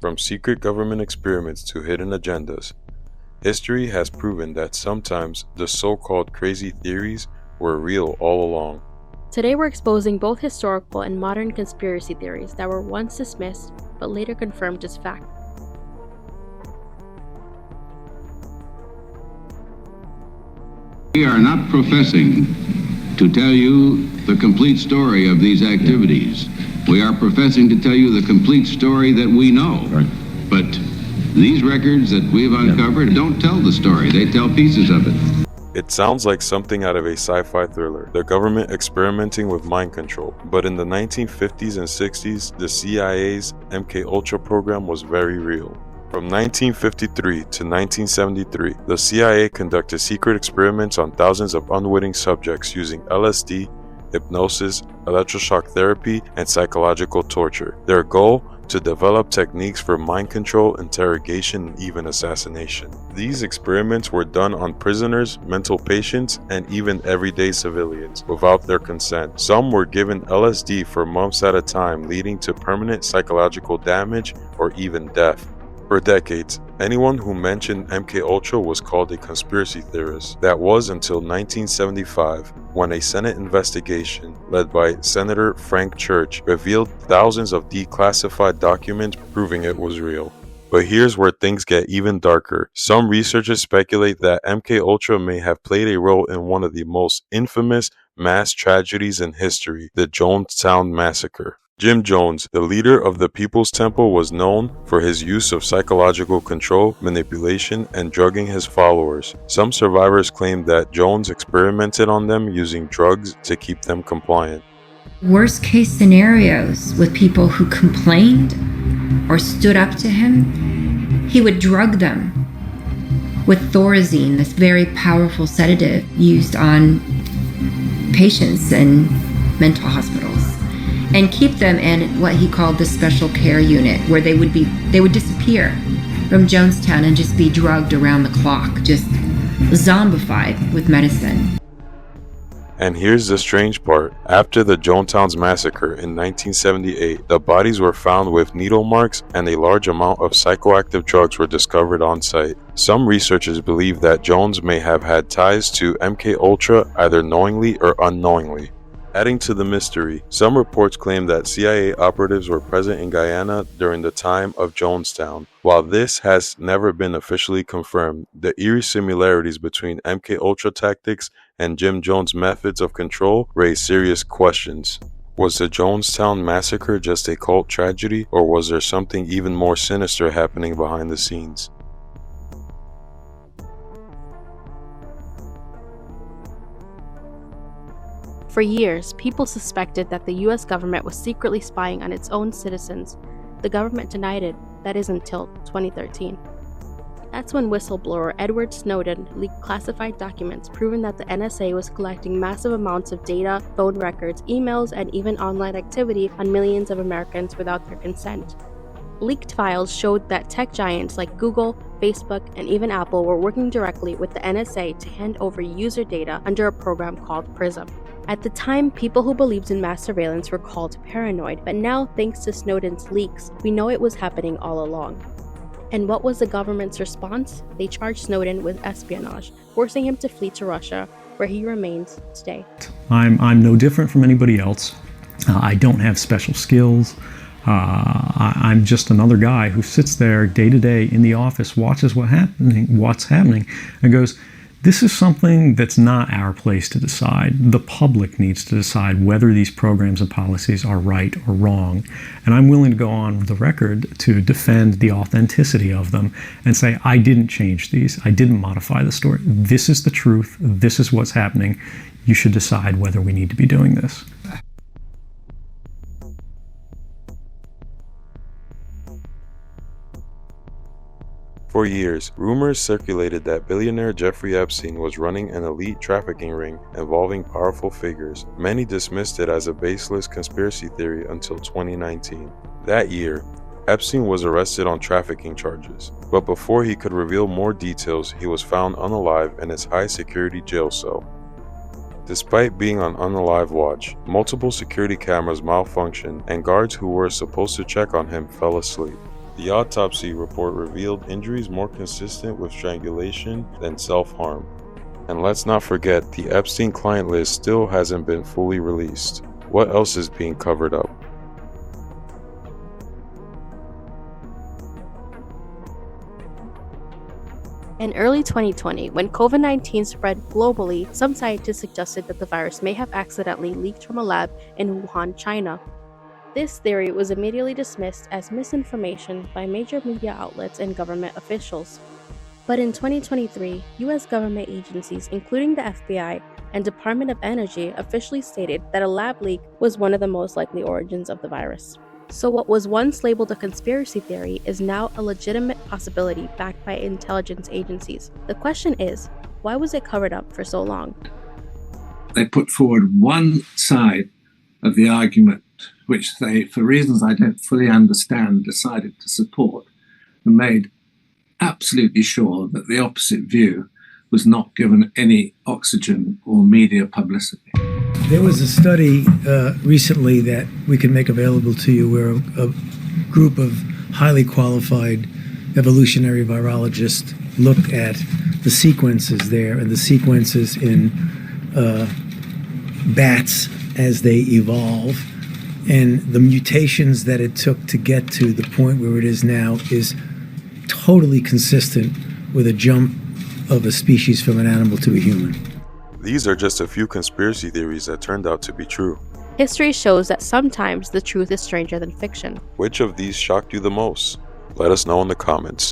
From secret government experiments to hidden agendas, history has proven that sometimes the so-called crazy theories were real all along. Today we're exposing both historical and modern conspiracy theories that were once dismissed but later confirmed as fact. We are not professing to tell you the complete story of these activities. We are professing to tell you the complete story that we know. Right. But these records that we've uncovered don't tell the story, they tell pieces of it. It sounds like something out of a sci-fi thriller, the government experimenting with mind control. But in the 1950s and 60s, the CIA's MKUltra program was very real. From 1953 to 1973, the CIA conducted secret experiments on thousands of unwitting subjects using LSD, hypnosis, electroshock therapy, and psychological torture. Their goal? To develop techniques for mind control, interrogation, and even assassination. These experiments were done on prisoners, mental patients, and even everyday civilians without their consent. Some were given LSD for months at a time, leading to permanent psychological damage or even death. For decades, anyone who mentioned MKUltra was called a conspiracy theorist. That was until 1975, when a Senate investigation led by Senator Frank Church revealed thousands of declassified documents proving it was real. But here's where things get even darker. Some researchers speculate that MKUltra may have played a role in one of the most infamous mass tragedies in history, the Jonestown Massacre. Jim Jones, the leader of the People's Temple, was known for his use of psychological control, manipulation, and drugging his followers. Some survivors claim that Jones experimented on them using drugs to keep them compliant. Worst case scenarios with people who complained or stood up to him, he would drug them with Thorazine, this very powerful sedative used on patients in mental hospitals, and keep them in what he called the special care unit, where they would disappear from Jonestown and just be drugged around the clock, just zombified with medicine. And here's the strange part. After the Jonestown Massacre in 1978, the bodies were found with needle marks and a large amount of psychoactive drugs were discovered on site. Some researchers believe that Jones may have had ties to MKUltra either knowingly or unknowingly. Adding to the mystery, some reports claim that CIA operatives were present in Guyana during the time of Jonestown. While this has never been officially confirmed, the eerie similarities between MKUltra tactics and Jim Jones' methods of control raise serious questions. Was the Jonestown Massacre just a cult tragedy, or was there something even more sinister happening behind the scenes? For years, people suspected that the US government was secretly spying on its own citizens. The government denied it, that is until 2013. That's when whistleblower Edward Snowden leaked classified documents proving that the NSA was collecting massive amounts of data, phone records, emails, and even online activity on millions of Americans without their consent. Leaked files showed that tech giants like Google, Facebook, and even Apple were working directly with the NSA to hand over user data under a program called PRISM. At the time, people who believed in mass surveillance were called paranoid, but now, thanks to Snowden's leaks, we know it was happening all along. And what was the government's response? They charged Snowden with espionage, forcing him to flee to Russia, where he remains today. I'm no different from anybody else. I don't have special skills. I'm just another guy who sits there day to day in the office, watches what's happening, and goes, this is something that's not our place to decide. The public needs to decide whether these programs and policies are right or wrong. And I'm willing to go on the record to defend the authenticity of them and say, I didn't change these. I didn't modify the story. This is the truth. This is what's happening. You should decide whether we need to be doing this. For years, rumors circulated that billionaire Jeffrey Epstein was running an elite trafficking ring involving powerful figures. Many dismissed it as a baseless conspiracy theory until 2019. That year, Epstein was arrested on trafficking charges, but before he could reveal more details, he was found unalive in his high-security jail cell. Despite being on unalive watch, multiple security cameras malfunctioned and guards who were supposed to check on him fell asleep. The autopsy report revealed injuries more consistent with strangulation than self-harm. And let's not forget, the Epstein client list still hasn't been fully released. What else is being covered up? In early 2020, when COVID-19 spread globally, some scientists suggested that the virus may have accidentally leaked from a lab in Wuhan, China. This theory was immediately dismissed as misinformation by major media outlets and government officials. But in 2023, US government agencies, including the FBI and Department of Energy, officially stated that a lab leak was one of the most likely origins of the virus. So what was once labeled a conspiracy theory is now a legitimate possibility backed by intelligence agencies. The question is, why was it covered up for so long? They put forward one side of the argument, which they, for reasons I don't fully understand, decided to support, and made absolutely sure that the opposite view was not given any oxygen or media publicity. There was a study recently that we can make available to you where a group of highly qualified evolutionary virologists looked at the sequences there and the sequences in bats as they evolve. And the mutations that it took to get to the point where it is now is totally consistent with a jump of a species from an animal to a human. These are just a few conspiracy theories that turned out to be true. History shows that sometimes the truth is stranger than fiction. Which of these shocked you the most? Let us know in the comments.